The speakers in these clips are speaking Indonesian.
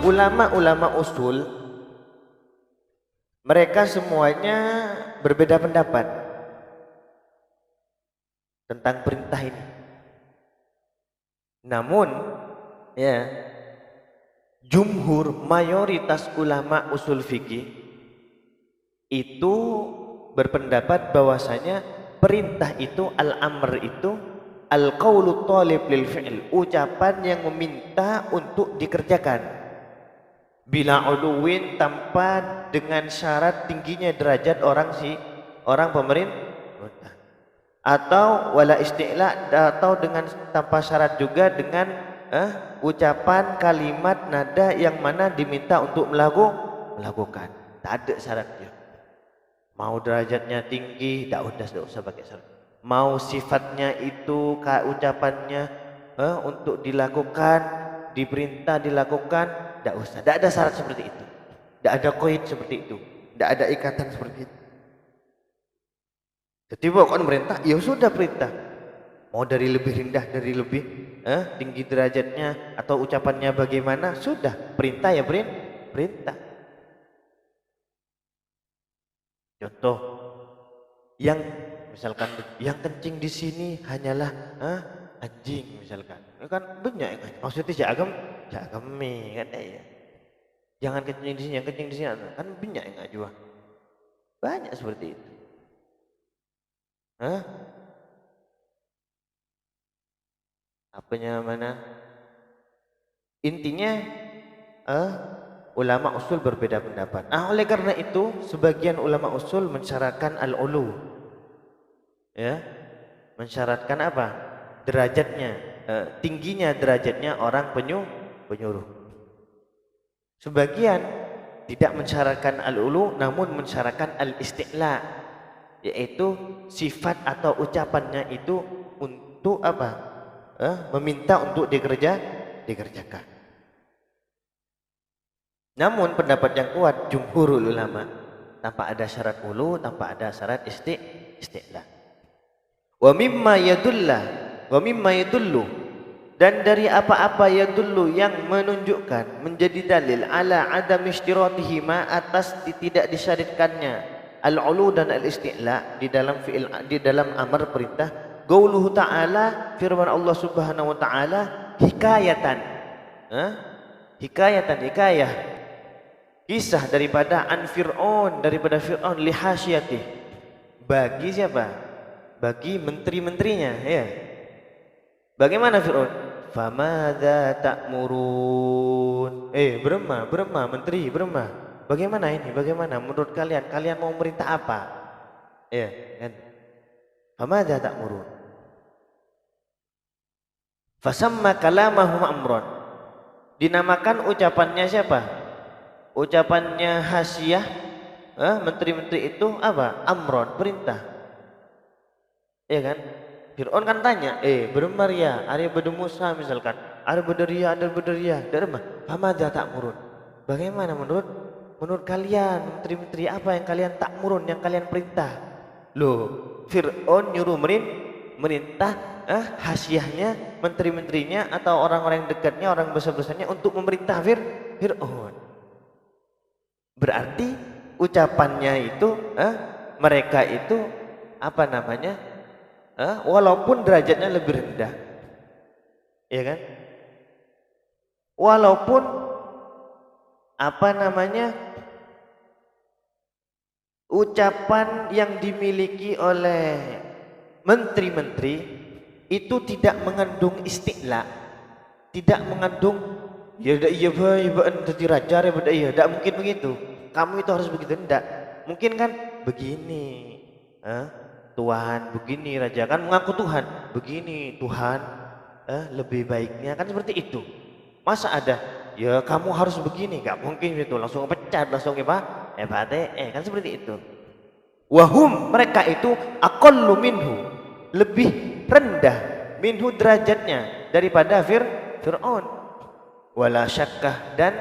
ulama-ulama usul mereka semuanya berbeda pendapat tentang perintah ini. Namun ya, jumhur mayoritas ulama usul fikih itu berpendapat bahwasanya perintah itu al-amr itu al-qaulu talib lil fi'l, ucapan yang meminta untuk dikerjakan. Bila uluwin, tanpa dengan syarat tingginya derajat orang pemerintah, atau wala isti'la, atau dengan tanpa syarat juga dengan ucapan kalimat nada yang mana diminta untuk melakukan. Tak ada syaratnya. Mau derajatnya tinggi, tak usah pakai syarat. Mau sifatnya itu ucapannya untuk dilakukan, diperintah dilakukan, tak usah. Tak ada syarat seperti itu. Tak ada qaid seperti itu. Tak ada ikatan seperti itu. Jadi pokoknya perintah, ya sudah perintah. Mau dari lebih rendah, dari lebih tinggi derajatnya, atau ucapannya bagaimana, sudah perintah ya perintah. Contoh, yang misalkan yang kencing di sini hanyalah anjing misalkan, kan banyak yang maksudnya jagam kan ya. Jangan kencing di sini, yang kencing di sini kan banyak yang ngajua. Banyak seperti itu. Apanya mana? Intinya ulama usul berbeda pendapat. Oleh karena itu sebagian ulama usul mensyaratkan al-ulu. Ya. Mensyaratkan apa? Derajatnya, tingginya derajatnya orang penyuruh. Sebagian tidak mensyaratkan al-ulu, namun mensyaratkan al-isti'la, yaitu sifat atau ucapannya itu untuk apa? Meminta untuk dikerjakan. Namun pendapat yang kuat jumhurul ulama, tanpa ada syarat ulu, tanpa ada syarat isti'la. Wa mimma yadullu, dan dari apa-apa yadullu yang menunjukkan, menjadi dalil ala adam ishtiratihima, atas tidak disyaratkannya al-ulu dan al-isti'la di dalam fi'il, di dalam amar perintah. Qauluhu ta'ala, firman Allah Subhanahu wa ta'ala, hikayah kisah daripada Fir'aun, daripada Fir'aun li hasyatih, bagi siapa? Bagi menteri-menterinya, ya. Bagaimana Fir'aun? Famadza ta'murun? Berema, menteri, berema. Bagaimana ini? Bagaimana menurut kalian? Kalian mau merintah apa? Ya, kan? Famadza ta'murun? Fasamma kalamahum amron. Dinamakan ucapannya siapa? Ucapannya Hasiyah, menteri-menteri itu apa? Amron, perintah. Ya kan? Fir'aun kan tanya, bermaria, ada bedu Musa misalkan, ada bederia, derma, famadza ta'murun? Bagaimana menurut kalian, menteri-menteri apa yang kalian ta'murun, yang kalian perintah? Loh, Fir'aun nyuruh merintah Hasiyahnya, menteri-menterinya atau orang-orang dekatnya, orang besar-besarnya untuk memerintah Fir'aun. Berarti ucapannya itu mereka itu apa namanya? Walaupun derajatnya lebih rendah. Ya kan? Walaupun apa namanya? Ucapan yang dimiliki oleh menteri-menteri itu tidak mengandung isti'la, tidak mengandung ya jadi raja ya, tidak mungkin begitu. Kamu itu harus begitu, tidak mungkin kan begini. Tuhan begini, raja kan mengaku Tuhan begini, Tuhan lebih baiknya kan seperti itu. Masa ada ya kamu harus begini, nggak mungkin itu, langsung pecat, langsung kan seperti itu. Wahum, mereka itu aqallu minhu, lebih rendah minhu derajatnya daripada Fir'aun. Wala syakkah, dan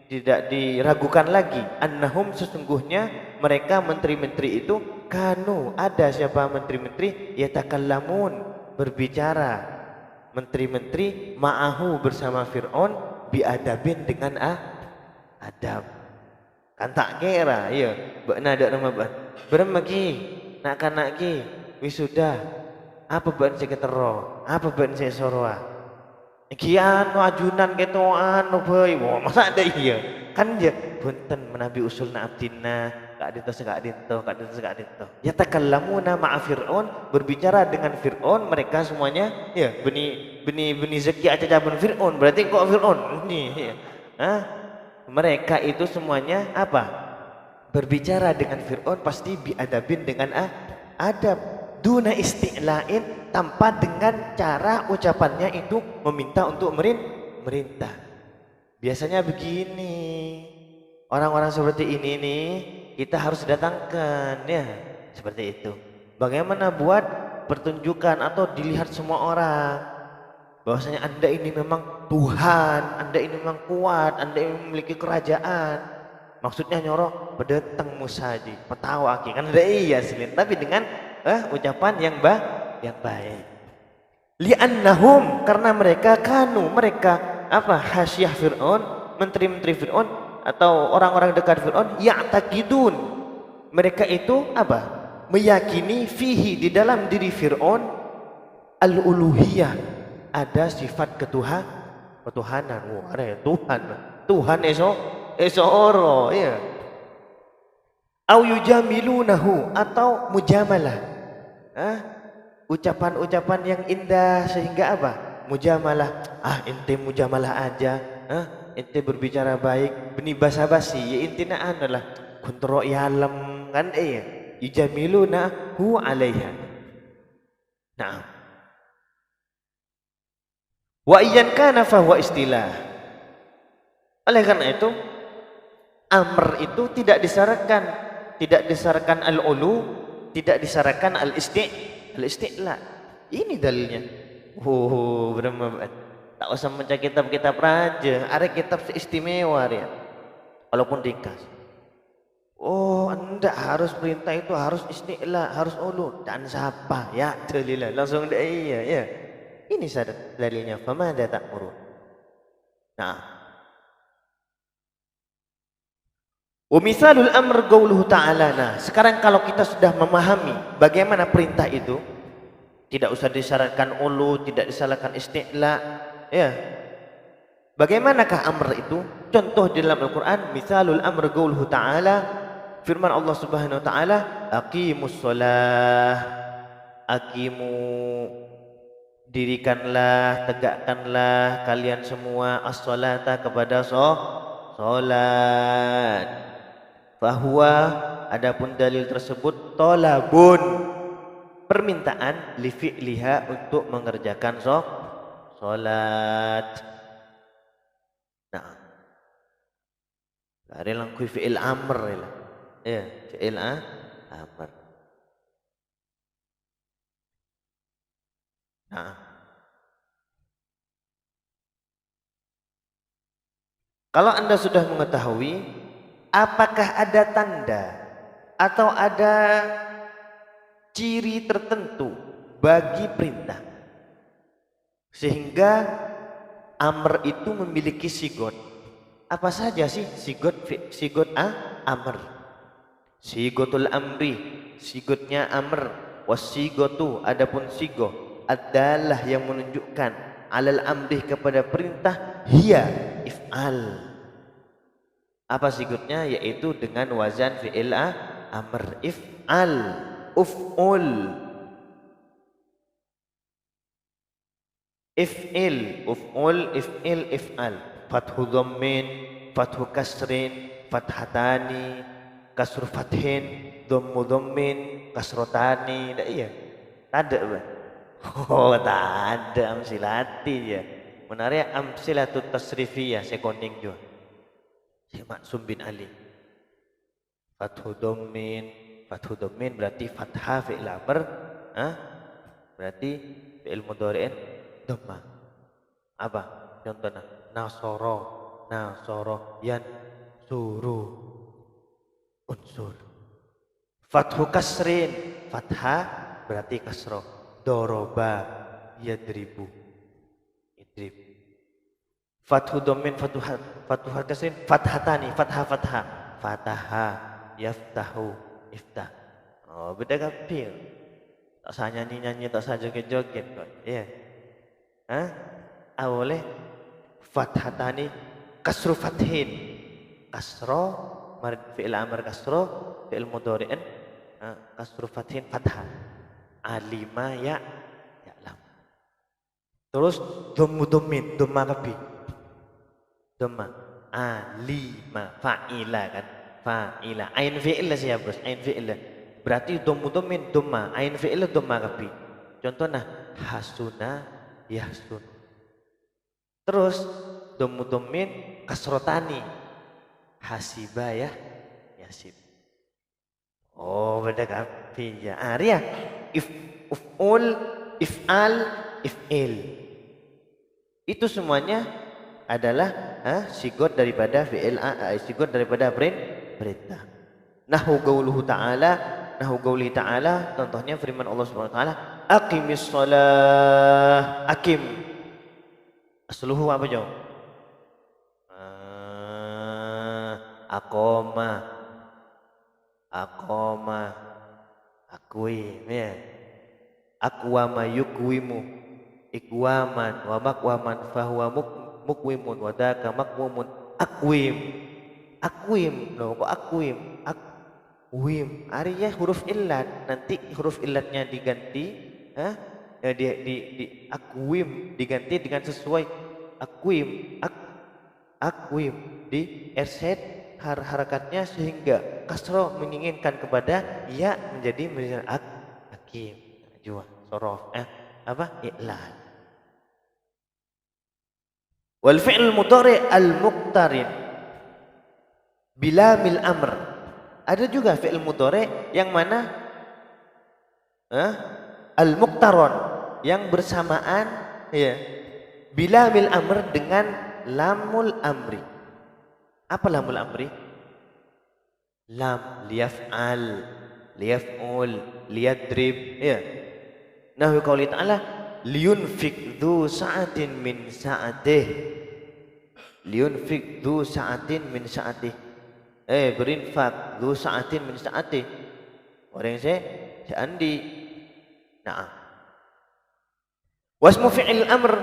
tidak diragukan lagi, annahum, sesungguhnya mereka menteri-menteri itu kanu, ada siapa menteri-menteri, yatakallamun, berbicara, menteri-menteri ma'ahu, bersama Fir'aun, Biadabin dengan adab. Kan tak kira, iya. Bakna ada nama ban. Bermagi, nak kanak ki, wisuda. Apa ban saya ketero? Apa ban saya soroa? Kian ajunan ketoan boy. Wah, masa ada iya? Kan ya punten menabi usul na abdina, kak dito. Ya takallamuna ma'a Fir'aun, berbicara dengan Fir'aun, mereka semuanya ya beni zeki aja jaban Fir'aun. Berarti kok Fir'aun ini ya. Hah? Mereka itu semuanya apa? Berbicara dengan Fir'aun pasti biadabin dengan adab. Duna isti'lain, tanpa dengan cara ucapannya itu meminta untuk merintah. Biasanya begini, orang-orang seperti ini nih kita harus datangkan ya, seperti itu. Bagaimana buat pertunjukan atau dilihat semua orang bahwasanya Anda ini memang Tuhan, Anda ini memang kuat, Anda ini memiliki kerajaan. Maksudnya nyorok pedeteng musaji, petawa ki kan ada iya silin, tapi dengan ucapan yang baik. Li'annahum, karena mereka mereka apa hasyah Fir'aun, menteri-menteri Fir'aun atau orang-orang dekat Fir'aun ya'taqidun, mereka itu apa? Meyakini fihi, di dalam diri Fir'aun, al-uluhiyah, ada sifat ketuhanan. Wah, ada ya Tuhan oro ya. Au yujamilunahu, atau mujamalah. Ucapan-ucapan yang indah sehingga apa? Mujamalah. Ente mujamalah aja. Ente berbicara baik, beni basa-basi ya intina adalah kontro yalam kan yujamilunahu alaiha. Nah. Wa iyan kana fa huwa istilah. Oleh karena itu amr itu tidak disyaratkan al-ulu, tidak disyaratkan al-isti'la. Ini dalilnya. Berapa? Tak usah baca kitab-kitab raja, ada kitab istimewa ya. Walaupun ringkas. Anda harus perintah itu harus isti'la, harus ulu, dan siapa? Ya, dalillah langsung iya ya. Ini syarat dalilnya. Famada ta'murun. Nah, wa misalul amr qauluhu ta'ala. Nah, sekarang kalau kita sudah memahami bagaimana perintah itu, tidak usah disyaratkan ulu, tidak disyaratkan isti'la, ya. Bagaimanakah amr itu? Contoh di dalam Al-Qur'an, misalul amr qauluhu ta'ala, firman Allah Subhanahu wa taala, aqimus shalah, dirikanlah, tegakkanlah kalian semua as-shalata, kepada salat. Bahwa adapun dalil tersebut tolabun, permintaan, li fi'liha, untuk mengerjakan salat. Nah, dari langkui fi'il amr ya, fi'il amr. Nah, kalau Anda sudah mengetahui apakah ada tanda atau ada ciri tertentu bagi perintah sehingga amr itu memiliki sigot? Apa saja sih sigot amr? Sigotul amri, sigotnya amr. Wasigotu, adapun sigoh adalah yang menunjukkan alal amri, kepada perintah, hiya if'al. Apa sigutnya? Yaitu dengan wazan fi'il amr, if'al, uf'ul, if'il, uf'ul, if'il, if'al. Fathu dhammin, fathu kasrin, fathatani, kasru fathin, dhammu dhammin, kasrotani. Iya, tak ada. Tak ada amsilati ya. Menarik amsilatut tasrifiyah sekonding juga. Maksum bin Ali. Fathu dhammin berarti fathah fi'il amr, berarti fi'il mudhari'in dhamma. Apa contohnya? Nasoro yan suru unsur. Fathu kasrin, fathah berarti kasroh. Doroba yadribu, idrib. Fathu dhammin fatuhat kasrin fathatani fatha fataha yaftahu iftah. Oh beda kapil. Tak usah nyanyi tak usah joget-joget kok. Iya. Hah? Awalnya fathatani kasru fathin. Kasro fi'il amr kasro fi'il mudhari'an kasru fathin fathah. Alima ya'lam. Terus dhammu dhammin dhamma kapi. Dhamma alima fa'ila kan fa'ila ain fi'il lah siya bos ain fi'il berarti dhammu dhammin dhamma ain fi'il dhamma kapi contohnya hasuna yahsun terus dhammu dhammin kasrotani hasiba yasib oh beda kapi ya Arya uf'ul if'al if'il itu semuanya adalah sigot daripada fi'il sigot daripada perintah. Nahu qauluhu ta'ala contohnya firman Allah Subhanahu wa taala aqimis shalah aqim asluhu apa jauh aqama aqwim ya aqwama yukwimu ikwaman wa makwaman fahuwa mukwimun wadaka makmumun akwim loh kok akwim artinya huruf illat nanti huruf illatnya diganti di akwim diganti dengan sesuai akwim di erset harakatnya sehingga kasroh menginginkan kepada ya menjadi akim jua sorof iklal. Wal fi'l mudhari' al-muqtarin bila mil amr. Ada juga fi'il mudhari' yang mana al-muqtaron yang bersamaan ya bila mil amr dengan lamul amri. Apa lamul amri? Lam liyaf'al, liyaf'ul, liyadrib ya. Nahu qauli ta'ala liyunfik dhu sa'atin min sa'atih liyunfik dhu sa'atin min sa'atih berinfak dhu sa'atin min sa'atih orang seandi na'am wasmu fi'il amr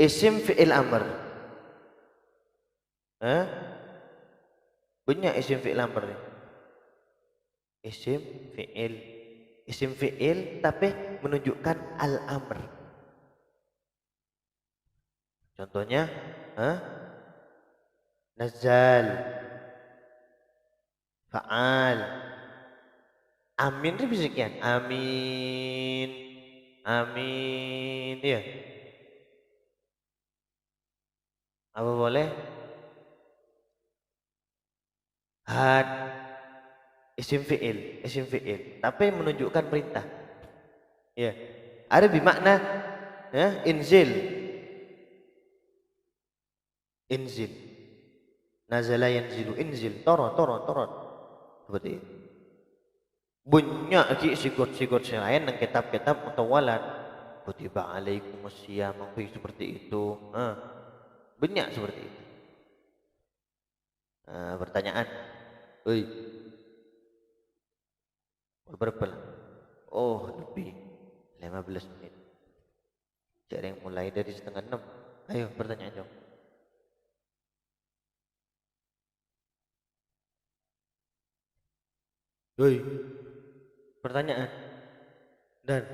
isim fi'il amr banyak isim fi'il amr isim fi'il tapi menunjukkan al-amr. Contohnya nazal, fa'al, amin itu bisa sekian. Amin, ya. Apa boleh? Had, isim fi'il, tapi menunjukkan perintah. Ya, ada bermakna inzil. Nazala yanzilu inzil turun seperti itu. Banyak lagi sigot-sigot lain dan kitab-kitab mutawalat kutiba alaikumusiyam seperti itu. Banyak seperti itu. Pertanyaan. Oi. Berapa? Oh, lebih 15 menit. Jadi yang mulai dari 5:30. Ayo pertanyaan dong. Oi. Pertanyaan. Dan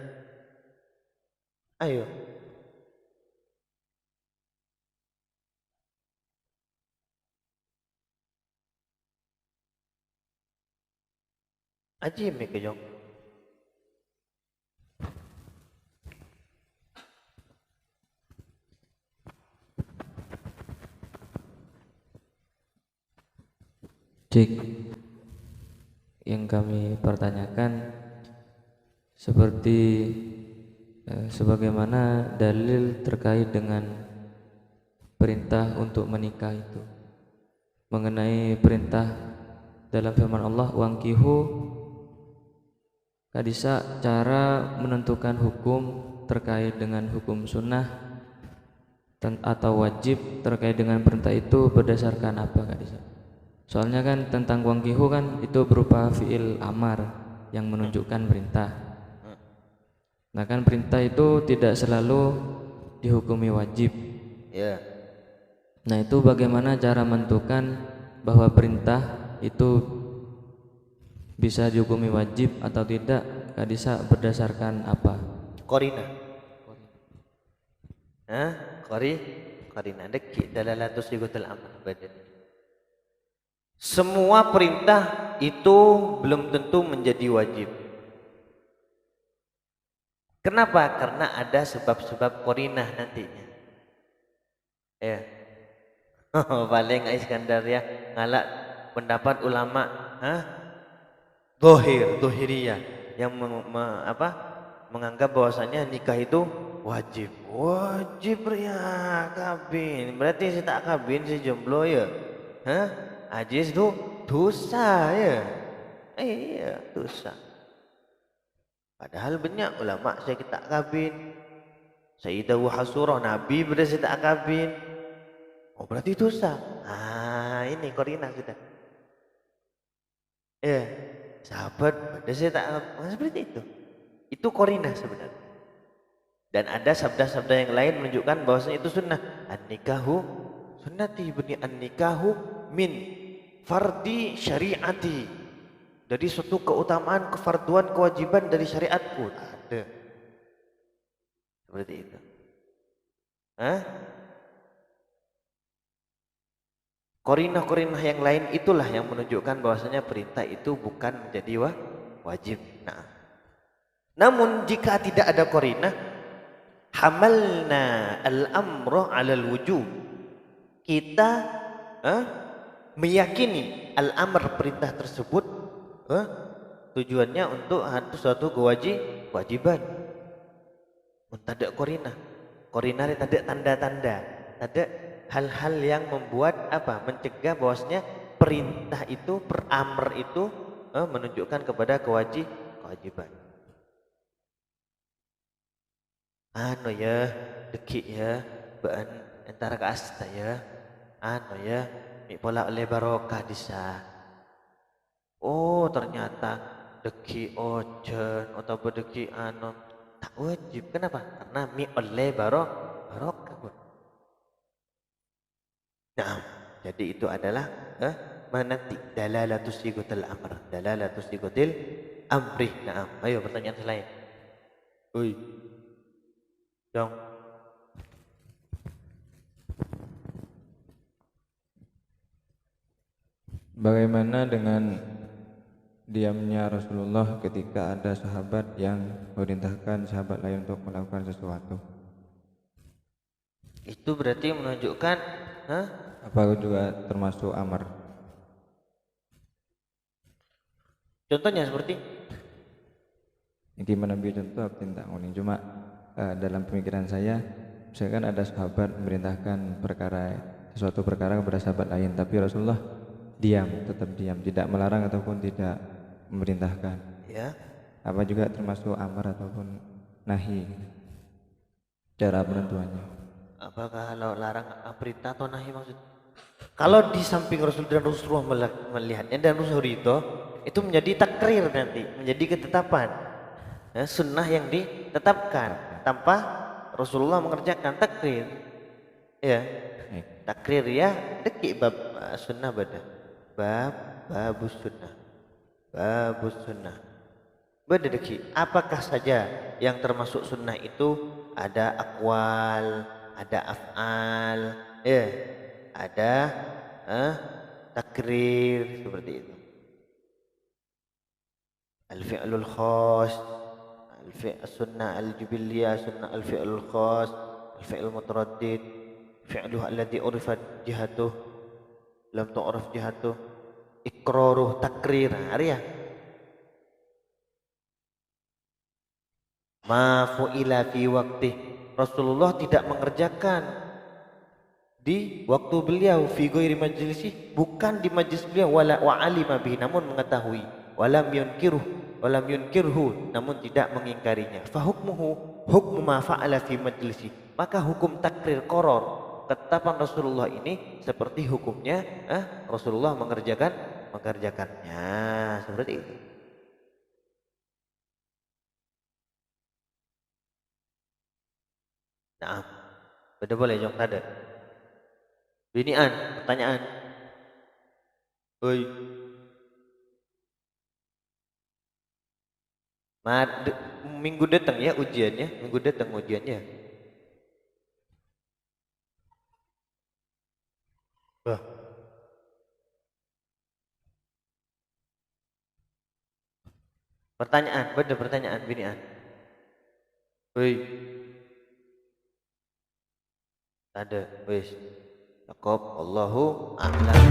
ayo. Aji mereka jong. Cik, yang kami pertanyakan seperti sebagaimana dalil terkait dengan perintah untuk menikah itu, mengenai perintah dalam firman Allah wangkihu kadisa cara menentukan hukum terkait dengan hukum sunnah atau wajib terkait dengan perintah itu berdasarkan apa Kak Disa? Soalnya kan tentang wangkihu kan itu berupa fiil amar yang menunjukkan perintah. Nah kan perintah itu tidak selalu dihukumi wajib. Ya. Nah itu bagaimana cara menentukan bahwa perintah itu bisa dihukumi wajib atau tidak Kak Disa, berdasarkan apa? Korina. Korina deki dalalatus sigatul amr badan. Semua perintah itu belum tentu menjadi wajib. Kenapa? Karena ada sebab-sebab korinah nantinya. Ya. Paling Iskandar ya ngalak pendapat ulama, Dohiriyah yang menganggap bahwasanya nikah itu wajib. Wajib ya kabin. Berarti saya tak kabin si jomblo ya. Ajis itu dosa ya. Iya, dosa. Padahal banyak ulama saya tak kabin. Sayyidah Hasurah Nabi berarti saya tak kabin. Oh berarti dosa. Ini korina sudah. Ya, sahabat berarti saya tak seperti itu. Itu korina sebenarnya. Dan ada sabda-sabda yang lain menunjukkan bahwasanya itu sunnah. An-nikahu sunnati bani an-nikahu min fardi syariati, dari suatu keutamaan, kefarduan, kewajiban dari syariatku. Ada seperti itu. Korinah-korinah yang lain itulah yang menunjukkan bahwasanya perintah itu bukan menjadi wajib. Namun jika tidak ada korinah, hamalna al-amra 'alal wujub. Kita meyakini al-amr, perintah tersebut tujuannya untuk suatu kewajiban. Tidak korinah. Korinah tidak tanda-tanda, tidak hal-hal yang membuat mencegah bahwasanya perintah itu, peramr itu menunjukkan kepada kewajiban. Dekik ya, baan antara ke asta ya. Pola oleh barokah disa. Oh ternyata deki ojen atau berdeki tak wajib. Kenapa? Karena oleh barokah. Nah, jadi itu adalah manati dalalatus sigatil amr, dalalatus sigatil amri. Nah, ayo pertanyaan selain. Dong. Bagaimana dengan diamnya Rasulullah ketika ada sahabat yang memerintahkan sahabat lain untuk melakukan sesuatu? Itu berarti menunjukkan apa juga termasuk amar? Contohnya seperti Gimana biar contoh aku tidak nguning, cuma dalam pemikiran saya misalkan ada sahabat memerintahkan sesuatu perkara kepada sahabat lain, tapi Rasulullah tetap diam, tidak melarang ataupun tidak memerintahkan. Ya. Apa juga termasuk amar ataupun nahi? Cara penentuannya. Apakah kalau larang perintah atau nahi maksud? Kalau di samping Rasul dan Rasulullah melihatnya dan Rasul itu menjadi takrir nanti, menjadi ketetapan. Sunnah yang ditetapkan tanpa Rasulullah mengerjakan takrir. Ya. Takrir ya, deki bab sunnah beda. Babus sunnah. Berdeki. Apakah saja yang termasuk sunnah itu? Ada akwal, ada af'al, ada takrir seperti itu. Al-fi'lul khas, al-sunnah al-jubiliyah, sunnah al-fi'lul khas, al-fi'l mutaraddid, fi'luhu alladhi urifat jihatuh, lam tu'raf jihatuh, iqraruh, takrir. Arya ma fu'ila fi waqti, Rasulullah tidak mengerjakan di waktu beliau, fi ghairi majlisi, bukan di majlis beliau, wala wa alima bihi, namun mengetahui, walam yunkirhu, namun tidak mengingkarinya. Fa hukmuhu hukmu ma fa'ala fi majlisi, maka hukum takrir koror ketetapan Rasulullah ini seperti hukumnya Rasulullah mengerjakannya seperti itu. Nah, beda boleh jawab ada. Binian, pertanyaan. Oi. Minggu datang ya ujiannya, minggu datang ujiannya. Wah. Pertanyaan, bener pertanyaan binian. Oi. Ada, wis. Cakep, Allahu a'lam.